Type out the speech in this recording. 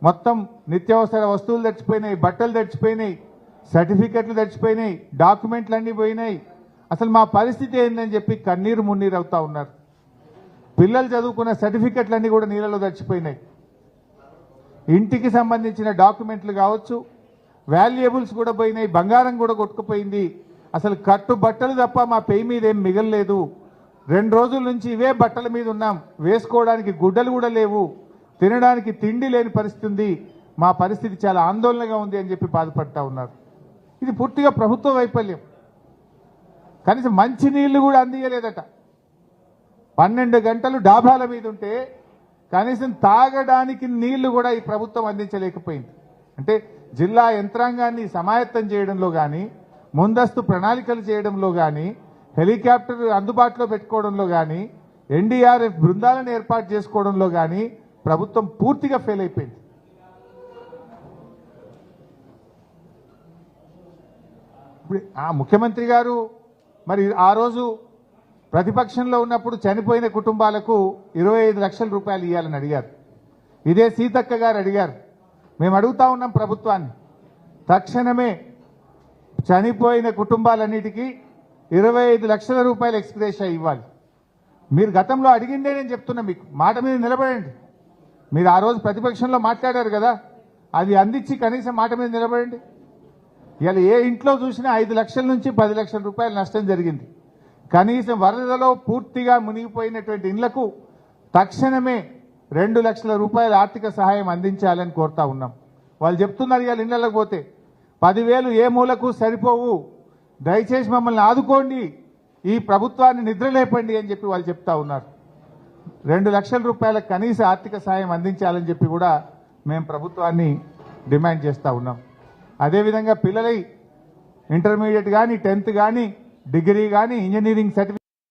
మొత్తం నిత్యావసర వస్తువులు తెచ్చిపోయినాయి, బట్టలు తెచ్చిపోయినాయి, సర్టిఫికెట్లు తెచ్చిపోయినాయి, డాక్యుమెంట్లు అన్నీ పోయినాయి. అసలు మా పరిస్థితి ఏందని చెప్పి కన్నీరు మున్నీరు అవుతా ఉన్నారు. పిల్లలు చదువుకున్న సర్టిఫికెట్లు అన్నీ కూడా నీళ్ళలో తెచ్చిపోయినాయి. ఇంటికి సంబంధించిన డాక్యుమెంట్లు కావచ్చు, వాల్యుయబుల్స్ కూడా పోయినాయి, బంగారం కూడా కొట్టుకుపోయింది. అసలు కట్టు బట్టలు తప్ప మా పెయి మీద ఏం మిగలలేదు. 2 రోజుల నుంచి ఇవే బట్టల మీద ఉన్నాం. వేసుకోవడానికి గుడ్డలు కూడా లేవు, తినడానికి తిండి లేని పరిస్థితి ఉంది. మా పరిస్థితి చాలా ఆందోళనగా ఉంది అని చెప్పి బాధపడతా ఉన్నారు. ఇది పూర్తిగా ప్రభుత్వ వైఫల్యం. కనీసం మంచి నీళ్లు కూడా అందియలేదట. 12 గంటలు డాబాల మీద ఉంటే కనీసం తాగడానికి నీళ్లు కూడా ఈ ప్రభుత్వం అందించలేకపోయింది. అంటే జిల్లా యంత్రాంగాన్ని సమాయత్తం చేయడంలో కానీ, ముందస్తు ప్రణాళికలు చేయడంలో కానీ, హెలికాప్టర్ అందుబాటులో పెట్టుకోవడంలో కానీ, ఎన్డీఆర్ఎఫ్ బృందాలను ఏర్పాటు చేసుకోవడంలో కానీ ప్రభుత్వం పూర్తిగా ఫెయిల్ అయిపోయింది. ముఖ్యమంత్రి గారు మరి ఆ రోజు ప్రతిపక్షంలో ఉన్నప్పుడు చనిపోయిన కుటుంబాలకు 25 లక్షల రూపాయలు ఇవ్వాలని అడిగారు. ఇదే సీతక్క గారు అడిగారు. మేము అడుగుతా ఉన్నాం ప్రభుత్వాన్ని, తక్షణమే చనిపోయిన కుటుంబాలన్నిటికీ 25 లక్షల రూపాయలు ఎక్స్గ్రేషియా ఇవ్వాలి. మీరు గతంలో అడిగిందే నేను చెప్తున్నా, మీకు మాట మీద నిలబడండి. మీరు ఆ రోజు ప్రతిపక్షంలో మాట్లాడారు కదా, అది అందించి కనీసం మాట మీద నిలబడండి. ఇవాళ ఏ ఇంట్లో చూసినా 5 లక్షల నుంచి 10 లక్షల రూపాయల నష్టం జరిగింది. కనీసం వరదలో పూర్తిగా మునిగిపోయినటువంటి ఇళ్లకు తక్షణమే 2 లక్షల రూపాయల ఆర్థిక సహాయం అందించాలని కోరుతా ఉన్నాం. వాళ్ళు చెప్తున్నారు, ఇవాళ ఇళ్లకు పోతే 10,000 ఏ మూలకు సరిపోవు, దయచేసి మమ్మల్ని ఆదుకోండి, ఈ ప్రభుత్వాన్ని నిద్రలేపండి అని చెప్పి వాళ్ళు చెప్తా ఉన్నారు. 2 లక్షల రూపాయల కనీస ఆర్థిక సాయం అందించాలని చెప్పి కూడా మేము ప్రభుత్వాన్ని డిమాండ్ చేస్తూ ఉన్నాం. అదేవిధంగా పిల్లలై ఇంటర్మీడియట్ కానీ, 10th కానీ, డిగ్రీ కానీ, ఇంజనీరింగ్ సర్టిఫికేట్